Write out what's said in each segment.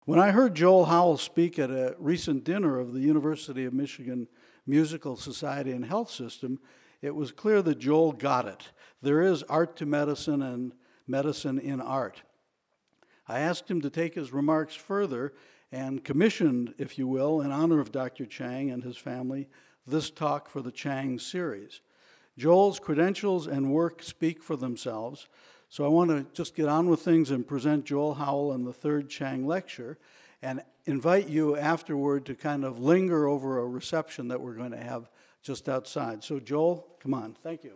When I heard Joel Howell speak at a recent dinner of the University of Michigan Musical Society and Health System, it was clear that Joel got it. There is art to medicine and medicine in art. I asked him to take his remarks further and commissioned, if you will, in honor of Dr. Chang and his family, this talk for the Chang series. Joel's credentials and work speak for themselves, so I want to just get on with things and present Joel Howell in the third Chang lecture and invite you afterward to kind of linger over a reception that we're going to have just outside. So Joel, come on. Thank you.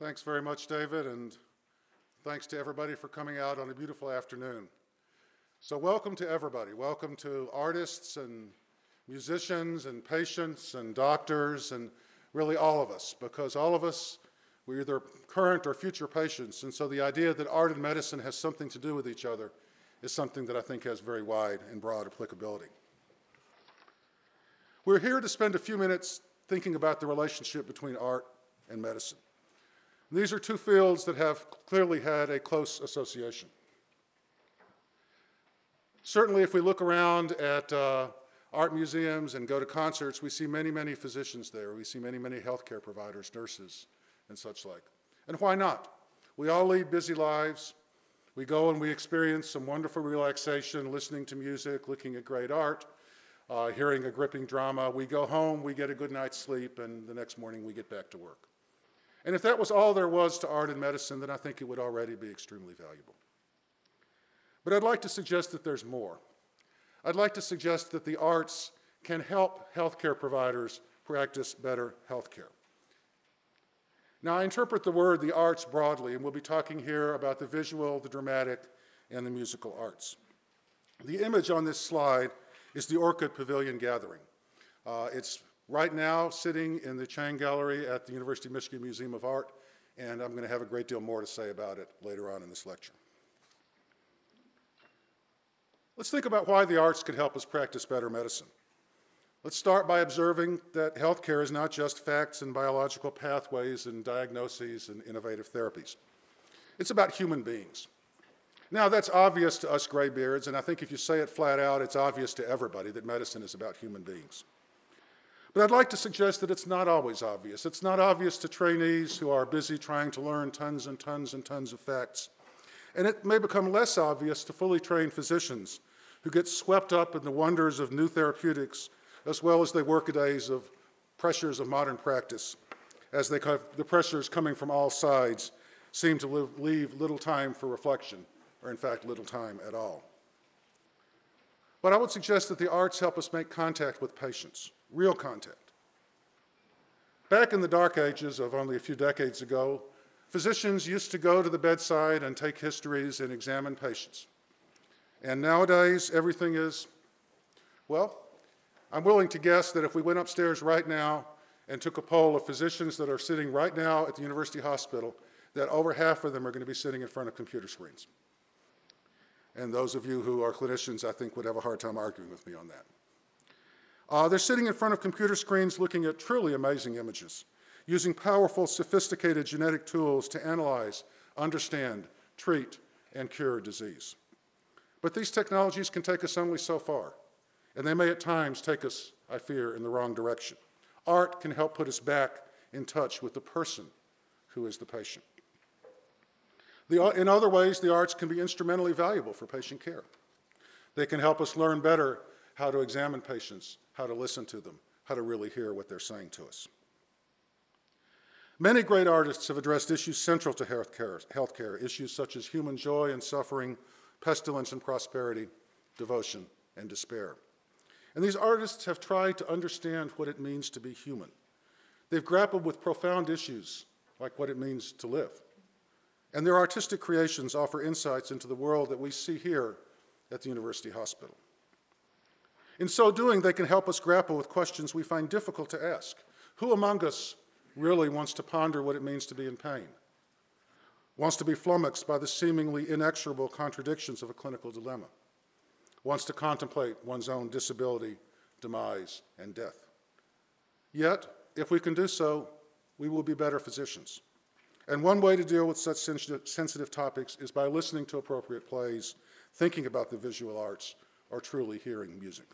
Thanks very much, David, and thanks to everybody for coming out on a beautiful afternoon. So welcome to everybody. Welcome to artists and musicians and patients and doctors and really all of us, because all of us, we're either current or future patients, and so the idea that art and medicine has something to do with each other is something that I think has very wide and broad applicability. We're here to spend a few minutes thinking about the relationship between art and medicine. These are two fields that have clearly had a close association. Certainly, if we look around at art museums and go to concerts, we see many, many physicians there. We see many, many healthcare providers, nurses, and such like. And why not? We all lead busy lives. We go and we experience some wonderful relaxation, listening to music, looking at great art, hearing a gripping drama. We go home, we get a good night's sleep, and the next morning we get back to work. And if that was all there was to art and medicine, then I think it would already be extremely valuable. But I'd like to suggest that there's more. I'd like to suggest that the arts can help healthcare providers practice better healthcare. Now, I interpret the word the arts broadly, and we'll be talking here about the visual, the dramatic, and the musical arts. The image on this slide is the Orchid Pavilion Gathering. It's right now sitting in the Chang Gallery at the University of Michigan Museum of Art, and I'm going to have a great deal more to say about it later on in this lecture. Let's think about why the arts can help us practice better medicine. Let's start by observing that healthcare is not just facts and biological pathways and diagnoses and innovative therapies. It's about human beings. Now, that's obvious to us graybeards, and I think if you say it flat out, it's obvious to everybody that medicine is about human beings. But I'd like to suggest that it's not always obvious. It's not obvious to trainees who are busy trying to learn tons and tons and tons of facts. And it may become less obvious to fully trained physicians who get swept up in the wonders of new therapeutics, as well as the workadays of pressures of modern practice, as the pressures coming from all sides seem to leave little time for reflection, or in fact, little time at all. But I would suggest that the arts help us make contact with patients, real contact. Back in the dark ages of only a few decades ago, physicians used to go to the bedside and take histories and examine patients. And nowadays, everything is, well, I'm willing to guess that if we went upstairs right now and took a poll of physicians that are sitting right now at the university hospital, that over half of them are going to be sitting in front of computer screens. And those of you who are clinicians, I think, would have a hard time arguing with me on that. They're sitting in front of computer screens looking at truly amazing images, using powerful, sophisticated genetic tools to analyze, understand, treat, and cure disease. But these technologies can take us only so far, and they may at times take us, I fear, in the wrong direction. Art can help put us back in touch with the person who is the patient. In other ways, the arts can be instrumentally valuable for patient care. They can help us learn better how to examine patients, how to listen to them, how to really hear what they're saying to us. Many great artists have addressed issues central to healthcare, issues such as human joy and suffering, pestilence and prosperity, devotion and despair. And these artists have tried to understand what it means to be human. They've grappled with profound issues like what it means to live. And their artistic creations offer insights into the world that we see here at the University Hospital. In so doing, they can help us grapple with questions we find difficult to ask. Who among us really wants to ponder what it means to be in pain? Wants to be flummoxed by the seemingly inexorable contradictions of a clinical dilemma? Wants to contemplate one's own disability, demise, and death? Yet, if we can do so, we will be better physicians. And one way to deal with such sensitive topics is by listening to appropriate plays, thinking about the visual arts, or truly hearing music.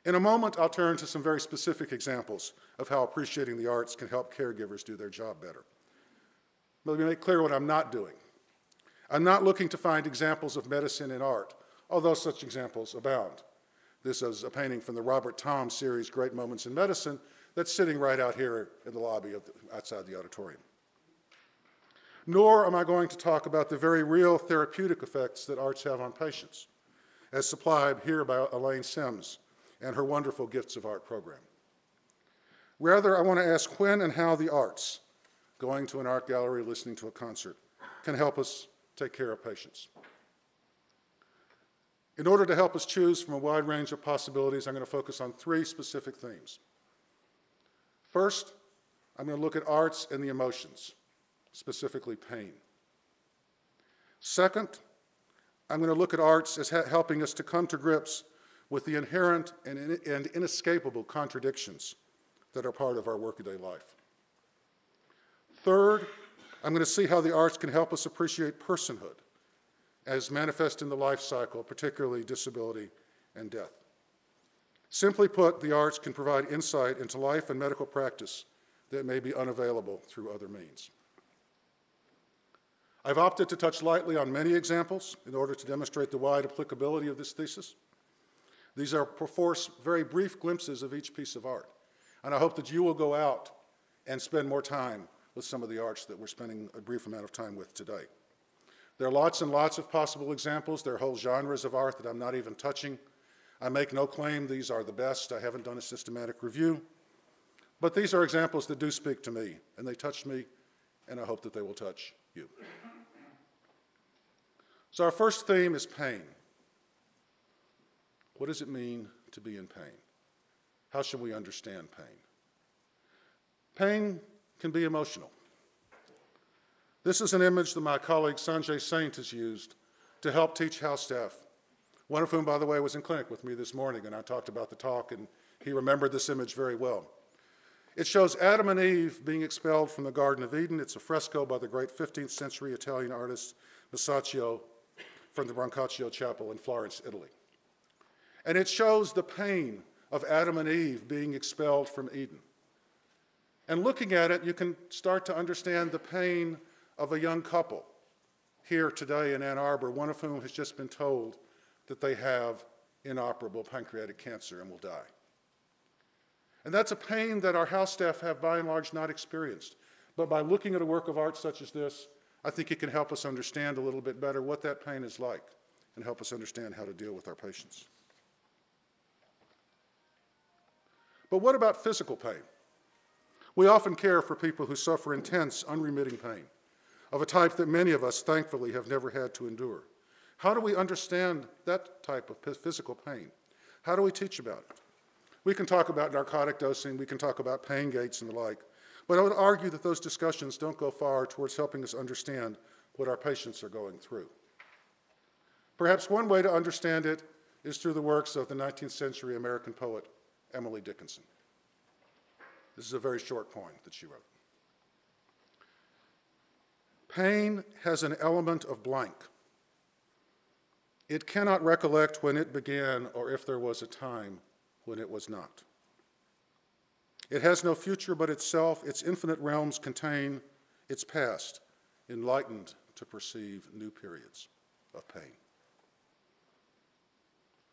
In a moment, I'll turn to some very specific examples of how appreciating the arts can help caregivers do their job better. But let me make clear what I'm not doing. I'm not looking to find examples of medicine in art, although such examples abound. This is a painting from the Robert Thom series, Great Moments in Medicine, that's sitting right out here in the lobby outside the auditorium. Nor am I going to talk about the very real therapeutic effects that arts have on patients, as supplied here by Elaine Sims and her wonderful Gifts of Art program. Rather, I want to ask when and how the arts, going to an art gallery, listening to a concert, can help us take care of patients. In order to help us choose from a wide range of possibilities, I'm going to focus on three specific themes. First, I'm going to look at arts and the emotions, specifically pain. Second, I'm going to look at arts as helping us to come to grips with the inherent and inescapable contradictions that are part of our workaday life. Third, I'm going to see how the arts can help us appreciate personhood as manifest in the life cycle, particularly disability and death. Simply put, the arts can provide insight into life and medical practice that may be unavailable through other means. I've opted to touch lightly on many examples in order to demonstrate the wide applicability of this thesis. These are perforce very brief glimpses of each piece of art, and I hope that you will go out and spend more time with some of the arts that we're spending a brief amount of time with today. There are lots and lots of possible examples. There are whole genres of art that I'm not even touching. I make no claim these are the best. I haven't done a systematic review. But these are examples that do speak to me, and they touch me, and I hope that they will touch you. So our first theme is pain. What does it mean to be in pain? How should we understand pain? Pain can be emotional. This is an image that my colleague Sanjay Saint has used to help teach house staff, one of whom, by the way, was in clinic with me this morning, and I talked about the talk, and he remembered this image very well. It shows Adam and Eve being expelled from the Garden of Eden. It's a fresco by the great 15th century Italian artist Masaccio from the Brancaccio Chapel in Florence, Italy. And it shows the pain of Adam and Eve being expelled from Eden. And looking at it, you can start to understand the pain of a young couple here today in Ann Arbor, one of whom has just been told that they have inoperable pancreatic cancer and will die. And that's a pain that our house staff have by and large not experienced. But by looking at a work of art such as this, I think it can help us understand a little bit better what that pain is like and help us understand how to deal with our patients. But what about physical pain? We often care for people who suffer intense, unremitting pain, of a type that many of us, thankfully, have never had to endure. How do we understand that type of physical pain? How do we teach about it? We can talk about narcotic dosing, we can talk about pain gates and the like, but I would argue that those discussions don't go far towards helping us understand what our patients are going through. Perhaps one way to understand it is through the works of the 19th century American poet Emily Dickinson. This is a very short poem that she wrote. Pain has an element of blank. It cannot recollect when it began or if there was a time when it was not. It has no future but itself. Its infinite realms contain its past, enlightened to perceive new periods of pain.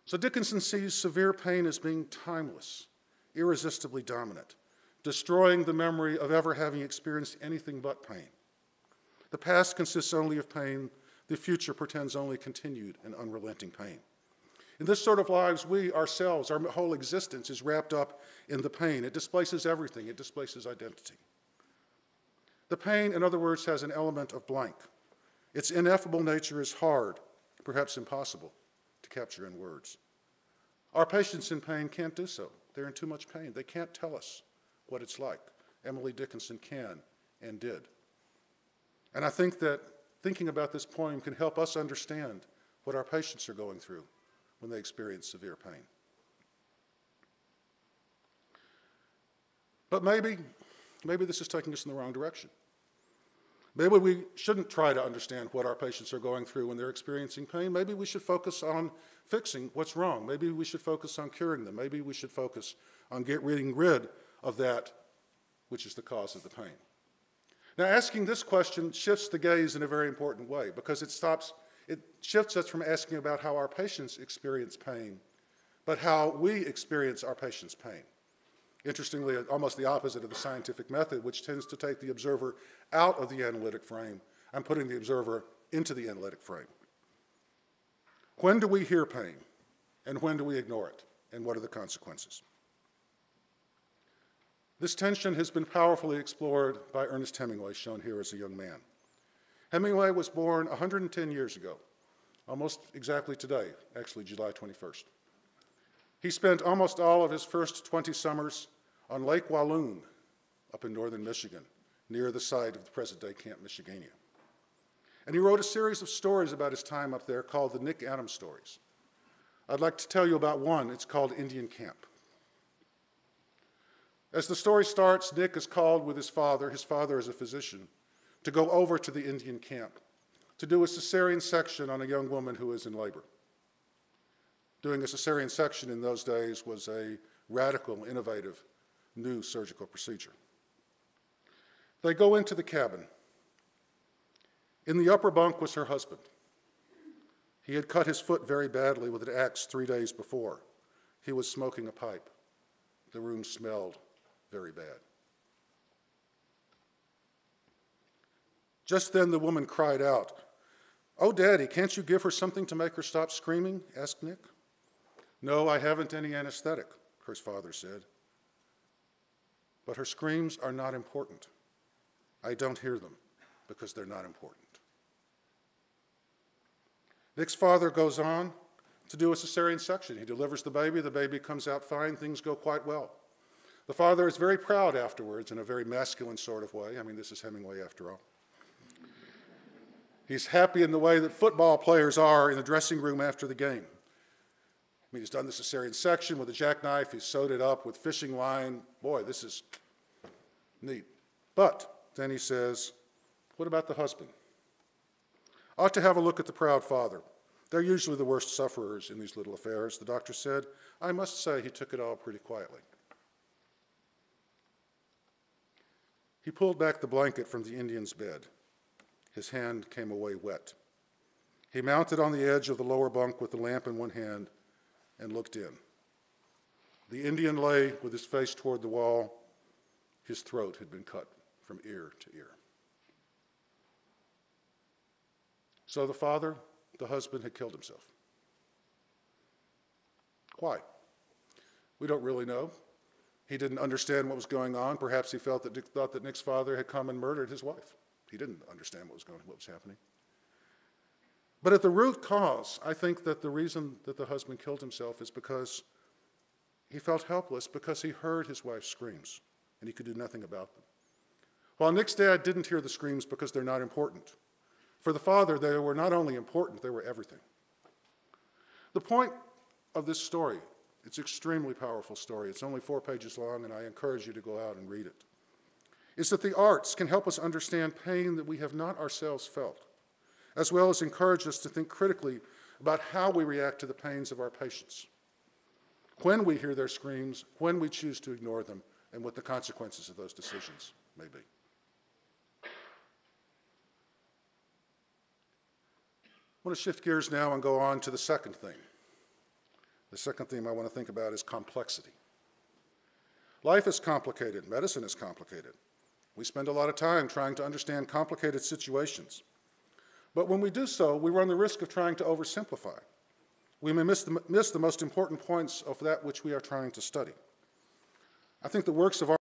So Dickinson sees severe pain as being timeless, irresistibly dominant, destroying the memory of ever having experienced anything but pain. The past consists only of pain. The future pretends only continued and unrelenting pain. In this sort of lives, we ourselves, our whole existence is wrapped up in the pain. It displaces everything. It displaces identity. The pain, in other words, has an element of blank. Its ineffable nature is hard, perhaps impossible, to capture in words. Our patients in pain can't do so. They're in too much pain. They can't tell us what it's like. Emily Dickinson can and did. And I think that thinking about this poem can help us understand what our patients are going through when they experience severe pain. But maybe maybe this is taking us in the wrong direction. Maybe we shouldn't try to understand what our patients are going through when they're experiencing pain. Maybe we should focus on fixing what's wrong. Maybe we should focus on curing them. Maybe we should focus on getting rid of that which is the cause of the pain. Now, asking this question shifts the gaze in a very important way because it shifts us from asking about how our patients experience pain, but how we experience our patients' pain. Interestingly, almost the opposite of the scientific method, which tends to take the observer out of the analytic frame and putting the observer into the analytic frame. When do we hear pain, and when do we ignore it, and what are the consequences? This tension has been powerfully explored by Ernest Hemingway, shown here as a young man. Hemingway was born 110 years ago, almost exactly today, actually July 21st. He spent almost all of his first 20 summers on Lake Walloon up in northern Michigan, near the site of the present-day Camp Michigania. And he wrote a series of stories about his time up there called the Nick Adams stories. I'd like to tell you about one. It's called Indian Camp. As the story starts, Nick is called with his father is a physician, to go over to the Indian camp to do a cesarean section on a young woman who is in labor. Doing a cesarean section in those days was a radical, innovative, new surgical procedure. They go into the cabin. In the upper bunk was her husband. He had cut his foot very badly with an axe 3 days before. He was smoking a pipe. The room smelled very bad. Just then the woman cried out, "Oh, Daddy, can't you give her something to make her stop screaming?" asked Nick. "No, I haven't any anesthetic," her father said. "But her screams are not important. I don't hear them because they're not important." Nick's father goes on to do a cesarean section. He delivers the baby comes out fine, things go quite well. The father is very proud afterwards in a very masculine sort of way. I mean, this is Hemingway after all. He's happy in the way that football players are in the dressing room after the game. I mean, he's done the cesarean section with a jackknife, he's sewed it up with fishing line. Boy, this is neat. But then he says, what about the husband? Ought to have a look at the proud father. They're usually the worst sufferers in these little affairs, the doctor said. I must say he took it all pretty quietly. He pulled back the blanket from the Indian's bed. His hand came away wet. He mounted on the edge of the lower bunk with the lamp in one hand and looked in. The Indian lay with his face toward the wall. His throat had been cut from ear to ear. So the husband had killed himself. Why? We don't really know. He didn't understand what was going on. Perhaps he thought that Nick's father had come and murdered his wife. He didn't understand what was happening. But at the root cause, I think that the reason that the husband killed himself is because he felt helpless because he heard his wife's screams and he could do nothing about them. While Nick's dad didn't hear the screams because they're not important. For the father, they were not only important, they were everything. The point of this story, it's an extremely powerful story. It's only 4 pages long, and I encourage you to go out and read it, is that the arts can help us understand pain that we have not ourselves felt, as well as encourage us to think critically about how we react to the pains of our patients, when we hear their screams, when we choose to ignore them, and what the consequences of those decisions may be. I want to shift gears now and go on to the second theme. The second theme I want to think about is complexity. Life is complicated. Medicine is complicated. We spend a lot of time trying to understand complicated situations. But when we do so, we run the risk of trying to oversimplify. We may miss the most important points of that which we are trying to study. I think the works of art